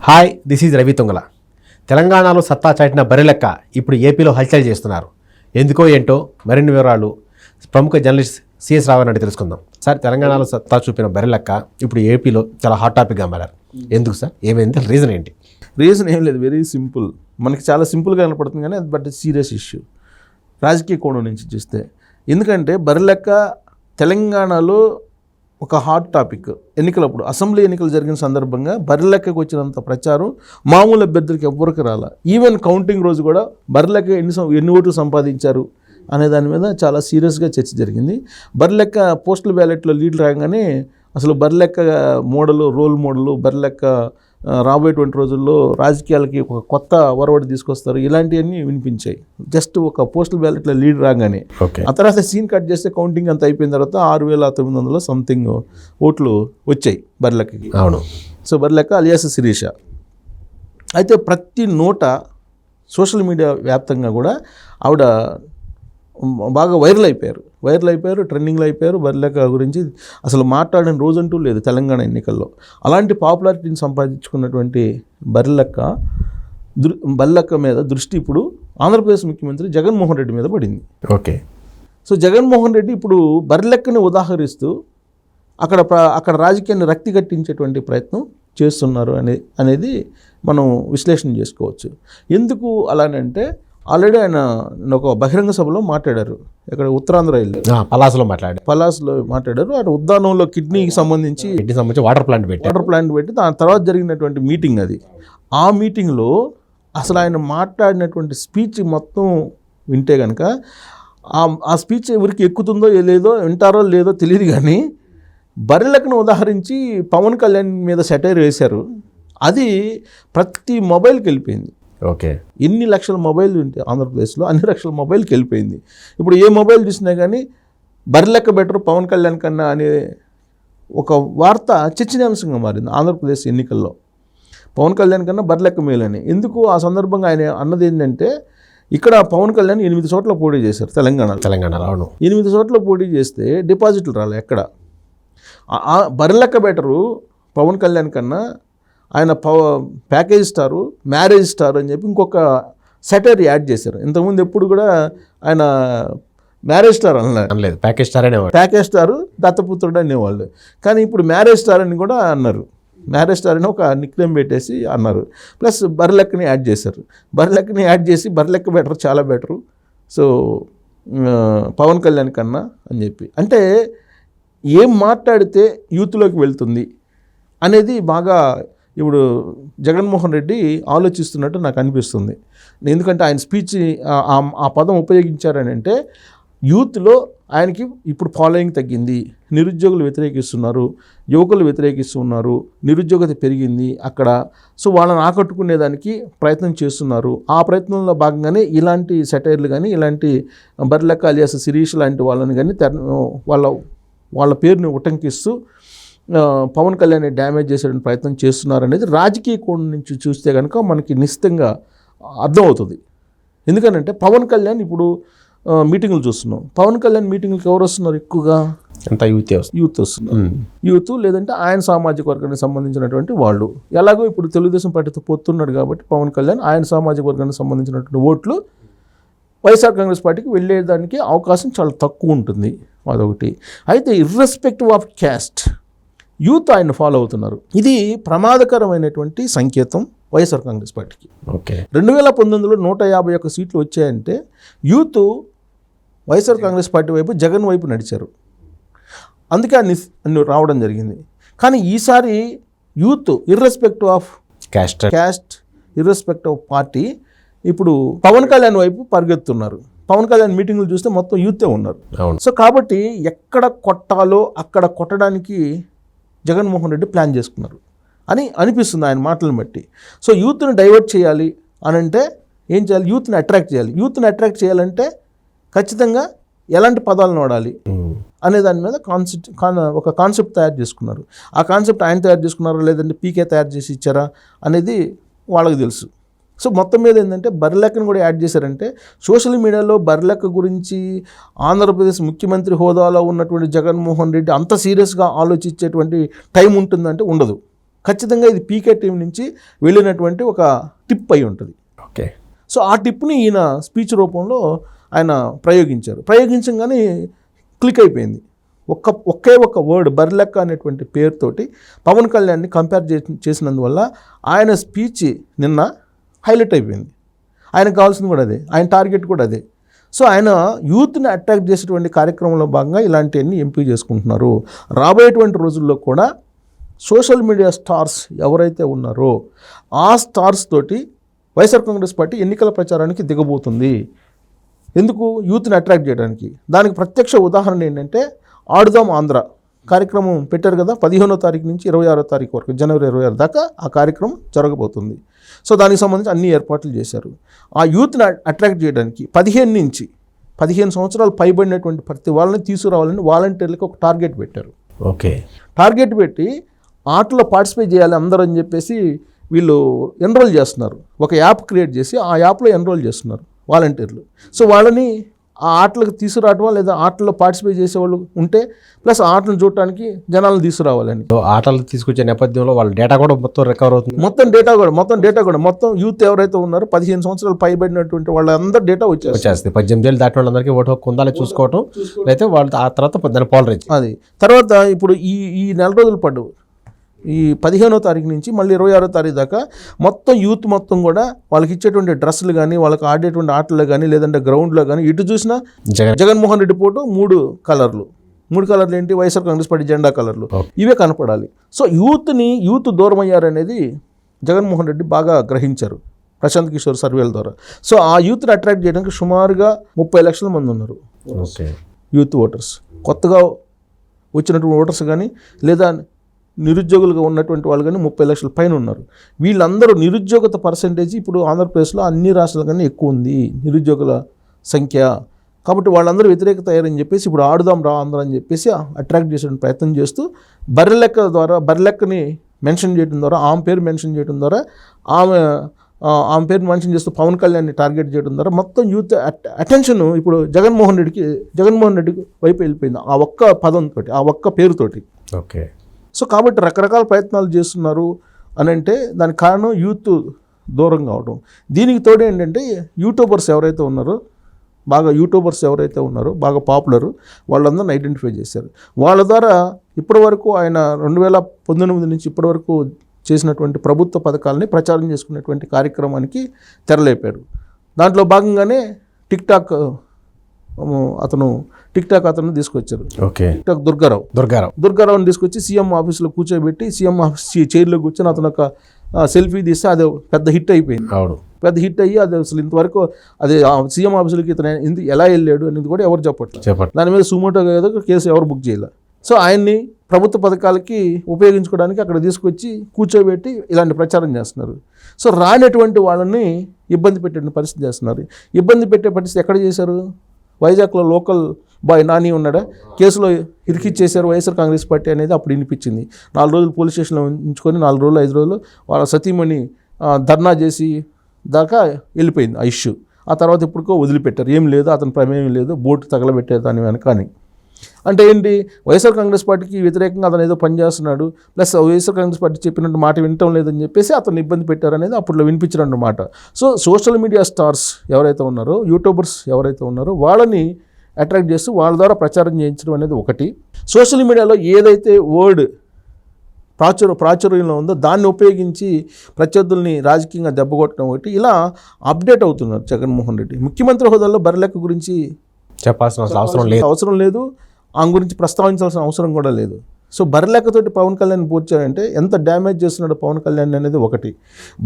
Hi, this is Ravi Tungala. తెలంగాణలో సత్తా చాటిన బరిలెక్క ఇప్పుడు ఏపీలో హల్చల్ చేస్తున్నారు. ఎందుకో ఏంటో మరిన్ని వివరాలు ప్రముఖ జర్నలిస్ట్ సిఎస్ రావు అని తెలుసుకుందాం. సార్, తెలంగాణలో సత్తా చూపిన బరిలెక్క ఇప్పుడు ఏపీలో చాలా హాట్ టాపిక్గా మారారు. ఎందుకు సార్? ఏమైంది? రీజన్ ఏంటి? రీజన్ ఏం లేదు, వెరీ సింపుల్. మనకి చాలా సింపుల్గా కనపడుతుంది కానీ అది బట్ సీరియస్ ఇష్యూ రాజకీయ కోణం నుంచి చూస్తే. ఎందుకంటే బరిలెక్క తెలంగాణలో ఒక హాట్ టాపిక్. ఎన్నికలప్పుడు అసెంబ్లీ ఎన్నికలు జరిగిన సందర్భంగా బరిలెక్కకు వచ్చినంత ప్రచారం మామూలు అభ్యర్థులకి ఎవ్వరికి రాలా. ఈవెన్ కౌంటింగ్ రోజు కూడా బరిలెక్క ఎన్ని ఓట్లు సంపాదించారు అనే దాని మీద చాలా సీరియస్గా చర్చ జరిగింది. బరిలెక్క పోస్టల్ బ్యాలెట్లో లీడ్ రాగానే అసలు బరిలెక్క రోల్ మోడలు బరిలెక్క రాబోయేటువంటి రోజుల్లో రాజకీయాలకి ఒక కొత్త ఒరవడి తీసుకొస్తారు, ఇలాంటివన్నీ వినిపించాయి. జస్ట్ ఒక పోస్టల్ బ్యాలెట్లో లీడ్ రాగానే ఆ తర్వాత సీన్ కట్ చేస్తే కౌంటింగ్ అంతా అయిపోయిన తర్వాత 6,900 సంథింగ్ ఓట్లు వచ్చాయి బరిలెక్కకి. అవును. సో బరిలెక్క అలియాస్ శిరీష అయితే ప్రతి నోట సోషల్ మీడియా వ్యాప్తంగా కూడా ఆవిడ బాగా వైరల్ అయిపోయారు, ట్రెండింగ్లో అయిపోయారు. బరిలెక్క గురించి అసలు మాట్లాడిన రోజంటూ లేదు తెలంగాణ ఎన్నికల్లో. అలాంటి పాపులారిటీని సంపాదించుకున్నటువంటి బరిలెక్క మీద దృష్టి ఇప్పుడు ఆంధ్రప్రదేశ్ ముఖ్యమంత్రి జగన్మోహన్ రెడ్డి మీద పడింది. ఓకే. సో జగన్మోహన్ రెడ్డి ఇప్పుడు బరిలెక్కని ఉదాహరిస్తూ అక్కడ రాజకీయాన్ని రక్తి కట్టించేటువంటి ప్రయత్నం చేస్తున్నారు అనేది మనం విశ్లేషణ చేసుకోవచ్చు. ఎందుకు అలానంటే ఆల్రెడీ ఆయన ఒక బహిరంగ సభలో మాట్లాడారు. ఇక్కడ ఉత్తరాంధ్ర వెళ్ళి పలాసలో మాట్లాడారు. అటు ఉద్దానంలో కిడ్నీకి సంబంధించి వాటర్ ప్లాంట్ పెట్టి దాని తర్వాత జరిగినటువంటి మీటింగ్ అది. ఆ మీటింగ్లో అసలు ఆయన మాట్లాడినటువంటి స్పీచ్ మొత్తం వింటే కనుక ఆ స్పీచ్ ఎవరికి ఎక్కుతుందో లేదో, వింటారో లేదో తెలియదు, కానీ బరిలెక్కను ఉదాహరించి పవన్ కళ్యాణ్ మీద సెటైర్ వేశారు. అది ప్రతి మొబైల్కి వెళ్ళిపోయింది. ఓకే. ఎన్ని లక్షల మొబైల్ ఉంటే ఆంధ్రప్రదేశ్లో అన్ని లక్షల మొబైల్కి వెళ్ళిపోయింది. ఇప్పుడు ఏ మొబైల్ చూసినా కానీ బరిలెక్క బెటర్ పవన్ కళ్యాణ్ కన్నా అనే ఒక వార్త చర్చనీయాంశంగా మారింది ఆంధ్రప్రదేశ్ ఎన్నికల్లో. పవన్ కళ్యాణ్ కన్నా బరిలెక్క మేలని. ఎందుకు ఆ సందర్భంగా ఆయన అన్నది ఏంటంటే, ఇక్కడ పవన్ కళ్యాణ్ 8 చోట్ల పోటీ చేశారు తెలంగాణలో. అవును. 8 చోట్ల పోటీ చేస్తే డిపాజిట్లు రాలే ఎక్కడ. బరిలెక్క బెటరు పవన్ కళ్యాణ్ కన్నా, ఆయన ప్యాకేజ్ స్టారు, మ్యారేజ్ స్టార్ అని చెప్పి ఇంకొక సెటైర్ యాడ్ చేశారు. ఇంతకుముందు ఎప్పుడు కూడా ఆయన మ్యారేజ్ స్టార్ అనలేదు, ప్యాకేజ్ స్టారు, దత్తపుత్రుడు అనేవాళ్ళు. కానీ ఇప్పుడు మ్యారేజ్ స్టార్ అని కూడా అన్నారు. మ్యారేజ్ స్టార్ అని ఒక నిక్నేమ్ పెట్టేసి అన్నారు. ప్లస్ బరిలెక్కని యాడ్ చేశారు. బరిలెక్కని యాడ్ చేసి బరిలెక్క బెటర్, చాలా బెటరు, సో పవన్ కళ్యాణ్ కన్నా అని చెప్పి. అంటే ఏం మాట్లాడితే యూత్లోకి వెళ్తుంది అనేది బాగా ఇప్పుడు జగన్మోహన్ రెడ్డి ఆలోచిస్తున్నట్టు నాకు అనిపిస్తుంది. ఎందుకంటే ఆయన స్పీచ్ ఆ పదం ఉపయోగించారని అంటే యూత్లో ఆయనకి ఇప్పుడు ఫాలోయింగ్ తగ్గింది, నిరుద్యోగులు వ్యతిరేకిస్తున్నారు, యువకులు వ్యతిరేకిస్తున్నారు, నిరుద్యోగత పెరిగింది అక్కడ. సో వాళ్ళని ఆకట్టుకునేదానికి ప్రయత్నం చేస్తున్నారు. ఆ ప్రయత్నంలో భాగంగానే ఇలాంటి సెటైర్లు కానీ, ఇలాంటి బరిలెక్క అలియాస్ శిరీష్ లాంటి వాళ్ళని కానీ వాళ్ళ పేరుని ఉటంకిస్తూ పవన్ కళ్యాణ్ని డ్యామేజ్ చేసేటువంటి ప్రయత్నం చేస్తున్నారనేది రాజకీయ కోణం నుంచి చూస్తే కనుక మనకి నిశ్చితంగా అర్థమవుతుంది. ఎందుకనంటే పవన్ కళ్యాణ్ ఇప్పుడు మీటింగులు చూస్తున్నాం. పవన్ కళ్యాణ్ మీటింగులకి ఎవరు వస్తున్నారు? ఎక్కువగా అంతా యూత్ వస్తున్నారు. యూత్ లేదంటే ఆయన సామాజిక వర్గానికి సంబంధించినటువంటి వాళ్ళు. ఎలాగో ఇప్పుడు తెలుగుదేశం పార్టీతో పొత్తున్నాడు కాబట్టి పవన్ కళ్యాణ్ ఆయన సామాజిక వర్గానికి సంబంధించినటువంటి ఓట్లు వైఎస్ఆర్ కాంగ్రెస్ పార్టీకి వెళ్ళేదానికి అవకాశం చాలా తక్కువ ఉంటుంది. అదొకటి. అయితే ఇర్రెస్పెక్టివ్ ఆఫ్ క్యాస్ట్ యూత్ ఆయన ఫాలో అవుతున్నారు. ఇది ప్రమాదకరమైనటువంటి సంకేతం వైఎస్ఆర్ కాంగ్రెస్ పార్టీకి. ఓకే. 2019లో 151 సీట్లు వచ్చాయంటే యూత్ వైఎస్ఆర్ కాంగ్రెస్ పార్టీ వైపు, జగన్ వైపు నడిచారు. అందుకే అన్ని రావడం జరిగింది. కానీ ఈసారి youth irrespective of caste, irrespective of party ఇప్పుడు పవన్ కళ్యాణ్ వైపు పరిగెత్తున్నారు. పవన్ కళ్యాణ్ మీటింగ్లు చూస్తే మొత్తం యూతే ఉన్నారు. సో కాబట్టి ఎక్కడ కొట్టాలో అక్కడ కొట్టడానికి జగన్మోహన్ రెడ్డి ప్లాన్ చేసుకున్నారు అని అనిపిస్తుంది ఆయన మాటలను బట్టి. సో యూత్ని డైవర్ట్ చేయాలి అని అంటే ఏం చేయాలి? యూత్ని అట్రాక్ట్ చేయాలంటే ఖచ్చితంగా ఎలాంటి పదాలను వాడాలి అనే దాని మీద ఒక కాన్సెప్ట్ తయారు చేసుకున్నారు. ఆ కాన్సెప్ట్ ఆయన తయారు చేసుకున్నారా లేదంటే పీకే తయారు చేసి ఇచ్చారా అనేది వాళ్ళకి తెలుసు. సో మొత్తం మీద ఏంటంటే బరిలెక్కను కూడా యాడ్ చేశారంటే సోషల్ మీడియాలో బరిలెక్క గురించి ఆంధ్రప్రదేశ్ ముఖ్యమంత్రి హోదాలో ఉన్నటువంటి జగన్మోహన్ రెడ్డి అంత సీరియస్గా ఆలోచించేటువంటి టైం ఉంటుందంటే ఉండదు. ఖచ్చితంగా ఇది పీకే టీం నుంచి వెళ్ళినటువంటి ఒక టిప్ అయి ఉంటుంది. ఓకే. సో ఆ టిప్ని ఈయన స్పీచ్ రూపంలో ఆయన ప్రయోగించగానే క్లిక్ అయిపోయింది. ఒకే ఒక వర్డ్ బర్లెక్క అనేటువంటి పేరుతోటి పవన్ కళ్యాణ్ని కంపేర్ చేసినందువల్ల ఆయన స్పీచ్ నిన్న హైలైట్ అయిపోయింది. ఆయనకు కావాల్సింది కూడా అదే, ఆయన టార్గెట్ కూడా అదే. సో ఆయన యూత్ని అట్రాక్ట్ చేసేటువంటి కార్యక్రమంలో భాగంగా ఇలాంటివన్నీ ఎంపిక చేసుకుంటున్నారు. రాబోయేటువంటి రోజుల్లో కూడా సోషల్ మీడియా స్టార్స్ ఎవరైతే ఉన్నారో ఆ స్టార్స్ తోటి వైఎస్ఆర్ కాంగ్రెస్ పార్టీ ఎన్నికల ప్రచారానికి దిగబోతుంది. ఎందుకు? యూత్ని అట్రాక్ట్ చేయడానికి. దానికి ప్రత్యక్ష ఉదాహరణ ఏంటంటే ఆడుదాం ఆంధ్ర కార్యక్రమం పెట్టారు కదా, 15వ తారీఖు నుంచి 26వ తారీఖు వరకు, జనవరి 26 దాకా ఆ కార్యక్రమం జరగబోతుంది. సో దానికి సంబంధించి అన్ని ఏర్పాట్లు చేశారు. ఆ యూత్ని అట్రాక్ట్ చేయడానికి 15 సంవత్సరాలు పైబడినటువంటి ప్రతి వాళ్ళని తీసుకురావాలని వాలంటీర్లకు ఒక టార్గెట్ పెట్టారు. ఓకే. టార్గెట్ పెట్టి ఆటలో పార్టిసిపేట్ చేయాలి అందరూ అని చెప్పేసి వీళ్ళు ఎన్రోల్ చేస్తున్నారు. ఒక యాప్ క్రియేట్ చేసి ఆ యాప్లో ఎన్రోల్ చేస్తున్నారు వాలంటీర్లు. సో వాళ్ళని ఆ ఆటలకు తీసుకురావటం లేదా ఆటల్లో పార్టిసిపేట్ చేసేవాళ్ళు ఉంటే ప్లస్ ఆటలను చూడటానికి జనాలను తీసుకురావాలని. సో ఆటలు తీసుకొచ్చే నేపథ్యంలో వాళ్ళ డేటా కూడా మొత్తం రికవర్ అవుతుంది. మొత్తం డేటా కూడా మొత్తం యూత్ ఎవరైతే ఉన్నారో 15 సంవత్సరాలు పైబడినటువంటి వాళ్ళందరూ డేటా వచ్చేస్తుంది. 18 ఏళ్ళు దాటిన వాళ్ళందరికీ ఓటు హక్కు ఉందా చూసుకోవటం, అయితే వాళ్ళు ఆ తర్వాత దాన్ని పోలరైజ్. అది తర్వాత ఇప్పుడు ఈ నెల రోజులు పడ్డు, ఈ 15వ తారీఖు నుంచి మళ్ళీ 26వ తారీఖు దాకా మొత్తం యూత్ మొత్తం కూడా వాళ్ళకి ఇచ్చేటువంటి డ్రెస్సులు కానీ వాళ్ళకి ఆడేటువంటి ఆటలు కానీ లేదంటే గ్రౌండ్లో కానీ ఇటు చూసినా జగన్మోహన్ రెడ్డి ఫోటో 3 కలర్లు ఏంటి? వైఎస్ఆర్ కాంగ్రెస్ పార్టీ జెండా కలర్లు, ఇవే కనపడాలి. సో యూత్ దూరం అయ్యారనేది జగన్మోహన్ రెడ్డి బాగా గ్రహించారు ప్రశాంత్ కిషోర్ సర్వేల ద్వారా. సో ఆ యూత్ని అట్రాక్ట్ చేయడానికి సుమారుగా 30 లక్షల మంది ఉన్నారు యూత్ ఓటర్స్. కొత్తగా వచ్చినటువంటి ఓటర్స్ కానీ లేదా నిరుద్యోగులుగా ఉన్నటువంటి వాళ్ళు కానీ 30 లక్షల పైన ఉన్నారు. వీళ్ళందరూ నిరుద్యోగత పర్సంటేజ్ ఇప్పుడు ఆంధ్రప్రదేశ్లో అన్ని రాష్ట్రాల కన్నా ఎక్కువ ఉంది నిరుద్యోగుల సంఖ్య. కాబట్టి వాళ్ళందరూ వ్యతిరేకత అయ్యారని చెప్పేసి ఇప్పుడు ఆడుదాం రా ఆంధ్ర అని చెప్పేసి అట్రాక్ట్ చేసే ప్రయత్నం చేస్తూ బర్రెలెక్కని మెన్షన్ చేయడం ద్వారా, ఆమె పేరు మెన్షన్ చేయడం ద్వారా, ఆమె పేరు మెన్షన్ చేస్తూ పవన్ కళ్యాణ్ని టార్గెట్ చేయడం ద్వారా మొత్తం యూత్ అటెన్షన్ ఇప్పుడు జగన్మోహన్ రెడ్డి వైపు వెళ్ళిపోయింది ఆ ఒక్క పదంతో, ఆ ఒక్క పేరుతోటి. ఓకే. సో కాబట్టి రకరకాల ప్రయత్నాలు చేస్తున్నారు అని అంటే దానికి కారణం యూత్ దూరం కావడం. దీనికి తోడు ఏంటంటే యూట్యూబర్స్ ఎవరైతే ఉన్నారో బాగా పాపులర్, వాళ్ళందరిని ఐడెంటిఫై చేశారు. వాళ్ళ ద్వారా ఇప్పటివరకు ఆయన 2019 నుంచి ఇప్పటివరకు చేసినటువంటి ప్రభుత్వ పథకాలని ప్రచారం చేసుకునేటువంటి కార్యక్రమానికి తెరలేపారు. దాంట్లో భాగంగానే టిక్ టాక్ అతను తీసుకొచ్చారు. ఓకే. టిక్ టాక్ దుర్గారావుని తీసుకొచ్చి సీఎం ఆఫీస్లో కూర్చోబెట్టి సీఎం ఆఫీస్ చైర్లో కూర్చొని అతను ఒక సెల్ఫీ తీస్తే అది పెద్ద హిట్ అయిపోయింది. పెద్ద హిట్ అయ్యి అది అసలు ఇంతవరకు అది సీఎం ఆఫీసులకి ఇతను ఎలా వెళ్ళాడు అనేది కూడా ఎవరు చెప్పట్లేదు. దాని మీద సుమోటోగా ఏదో కేసు ఎవరు బుక్ చేయలే. సో ఆయన్ని ప్రభుత్వ పథకాలకి ఉపయోగించుకోవడానికి అక్కడ తీసుకొచ్చి కూర్చోబెట్టి ఇలాంటి ప్రచారం చేస్తున్నారు. సో రానటువంటి వాళ్ళని ఇబ్బంది పెట్టే పరిస్థితి చేస్తున్నారు. ఇబ్బంది పెట్టే పరిస్థితి ఎక్కడ చేశారు? వైజాగ్లో లోకల్ బాయ్ నాని ఉన్నాడా, కేసులో ఇరికిచ్చేశారు వైఎస్ఆర్ కాంగ్రెస్ పార్టీ అనేది అప్పుడు వినిపించింది. 4 రోజులు పోలీస్ స్టేషన్లో ఉంచుకొని 4 రోజులు 5 రోజులు వాళ్ళ సతీమణి ధర్నా చేసి దాకా వెళ్ళిపోయింది ఆ ఇష్యూ. ఆ తర్వాత ఇప్పటికో వదిలిపెట్టారు. ఏం లేదు, అతని ప్రమేయం లేదు, బోటు తగలబెట్టారు దాని వెనకాని. అంటే ఏంటి? వైఎస్ఆర్ కాంగ్రెస్ పార్టీకి వ్యతిరేకంగా అతను ఏదో పనిచేస్తున్నాడు, ప్లస్ వైఎస్ఆర్ కాంగ్రెస్ పార్టీ చెప్పినట్టు మాట వినటం లేదని చెప్పేసి అతను ఇబ్బంది పెట్టారనేది అప్పట్లో వినిపించారన్నమాట. సో సోషల్ మీడియా స్టార్స్ ఎవరైతే ఉన్నారో, యూట్యూబర్స్ ఎవరైతే ఉన్నారో వాళ్ళని అట్రాక్ట్ చేస్తూ వాళ్ళ ద్వారా ప్రచారం చేయించడం అనేది ఒకటి. సోషల్ మీడియాలో ఏదైతే వర్డ్ ప్రాచుర్యంలో ఉందో దాన్ని ఉపయోగించి ప్రత్యర్థుల్ని రాజకీయంగా దెబ్బకొట్టడం ఒకటి. ఇలా అప్డేట్ అవుతున్నారు జగన్మోహన్ రెడ్డి. ముఖ్యమంత్రి హోదాలో బర్రెలెక్క గురించి చెప్పాల్సిన అవసరం లేదు, ఆమె గురించి ప్రస్తావించాల్సిన అవసరం కూడా లేదు. సో బర్రెలెక్కతోటి పవన్ కళ్యాణ్ పోర్చారంటే ఎంత డ్యామేజ్ చేస్తున్నాడు పవన్ కళ్యాణ్ అనేది ఒకటి.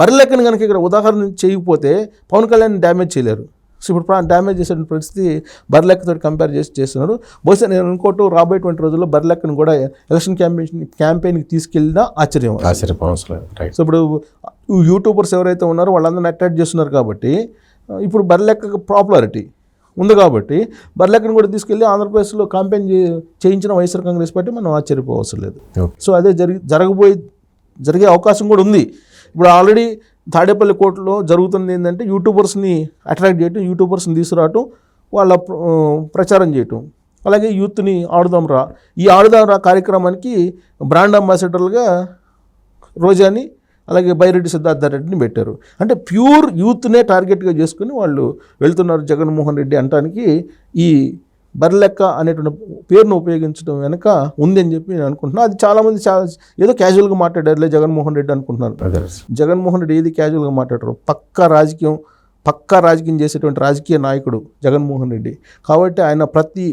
బర్రెలెక్కని కనుక ఇక్కడ ఉదాహరణ చేయకపోతే పవన్ కళ్యాణ్ డ్యామేజ్ చేయలేరు. సో ఇప్పుడు డ్యామేజ్ చేసే పరిస్థితి బర్రెలెక్కతో కంపేర్ చేస్తున్నారు. బహుశా నేను అనుకోవటం రాబోయేటువంటి రోజుల్లో బర్రెలెక్కను కూడా ఎలక్షన్ క్యాంపెయిన్కి తీసుకెళ్ళినా ఆశ్చర్యం. సో ఇప్పుడు యూట్యూబర్స్ ఎవరైతే ఉన్నారో వాళ్ళందరినీ అట్రాక్ట్ చేస్తున్నారు కాబట్టి ఇప్పుడు బర్రెలెక్క పాపులారిటీ ఉంది కాబట్టి బర్రెలెక్కను కూడా తీసుకెళ్ళి ఆంధ్రప్రదేశ్లో క్యాంపెయిన్ చేయించిన వైఎస్ఆర్ కాంగ్రెస్ పార్టీ మనం ఆశ్చర్యపోవసరం లేదు. సో అదే జరిగే అవకాశం కూడా ఉంది. ఇప్పుడు ఆల్రెడీ తాడేపల్లి కోర్టులో జరుగుతుంది ఏంటంటే యూట్యూబర్స్ని అట్రాక్ట్ చేయటం, యూట్యూబర్స్ని తీసుకురావటం, వాళ్ళ ప్రచారం చేయటం. అలాగే యూత్ని ఈ ఆడుదాం రా కార్యక్రమానికి బ్రాండ్ అంబాసిడర్లుగా రోజాని అలాగే బైరెడ్డి సిద్ధార్థ రెడ్డిని పెట్టారు. అంటే ప్యూర్ యూత్నే టార్గెట్గా చేసుకుని వాళ్ళు వెళ్తున్నారు జగన్మోహన్ రెడ్డి అనడానికి ఈ బర్లెక్క అనేటువంటి పేరును ఉపయోగించడం వెనక ఉందని చెప్పి నేను అనుకుంటున్నాను. అది చాలామంది ఏదో క్యాజువల్గా మాట్లాడారులే జగన్మోహన్ రెడ్డి అనుకుంటున్నారు. జగన్మోహన్ రెడ్డి ఏది క్యాజువల్గా మాట్లాడరు. పక్కా రాజకీయం చేసేటువంటి రాజకీయ నాయకుడు జగన్మోహన్ రెడ్డి. కాబట్టి ఆయన ప్రతి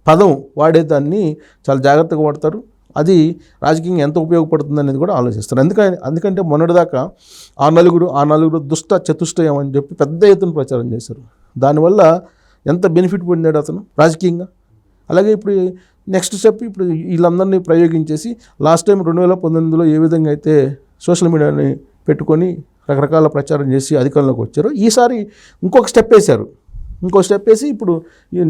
పదం వాడేదాన్ని చాలా జాగ్రత్తగా వాడతారు. అది రాజకీయంగా ఎంత ఉపయోగపడుతుంది అనేది కూడా ఆలోచిస్తారు. అందుకంటే మొన్నటిదాకా ఆ నలుగురు దుష్ట చతుష్టయం అని చెప్పి పెద్ద ఎత్తున ప్రచారం చేశారు. దానివల్ల ఎంత బెనిఫిట్ పొందాడు అతను రాజకీయంగా. అలాగే ఇప్పుడు నెక్స్ట్ స్టెప్ ఇప్పుడు వీళ్ళందరినీ ప్రయోగించేసి లాస్ట్ టైం 2019లో ఏ విధంగా అయితే సోషల్ మీడియాని పెట్టుకొని రకరకాల ప్రచారం చేసి అధికారంలోకి వచ్చారో ఈసారి ఇంకొక స్టెప్ వేసి ఇప్పుడు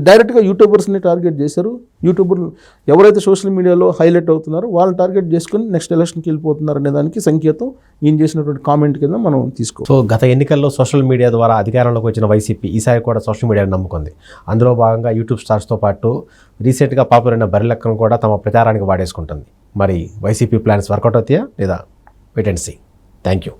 డైరెక్ట్గా యూట్యూబర్స్ని టార్గెట్ చేశారు. యూట్యూబర్లు ఎవరైతే సోషల్ మీడియాలో హైలైట్ అవుతున్నారో వాళ్ళని టార్గెట్ చేసుకుని నెక్స్ట్ ఎలక్షన్కి వెళ్ళిపోతున్నారు అనే దానికి సంకేతం ఈయన చేసినటువంటి కామెంట్ కింద మనం తీసుకో. సో గత ఎన్నికల్లో సోషల్ మీడియా ద్వారా అధికారంలోకి వచ్చిన వైసీపీ ఈసారి కూడా సోషల్ మీడియాను నమ్ముకుంది. అందులో భాగంగా యూట్యూబ్ స్టార్స్తో పాటు రీసెంట్గా పాపులర్ అయిన బర్రెలక్కను కూడా తమ ప్రచారానికి వాడేసుకుంటుంది. మరి వైసీపీ ప్లాన్స్ వర్కౌట్ అవుతాయా లేదా? Wait and see. Thank you.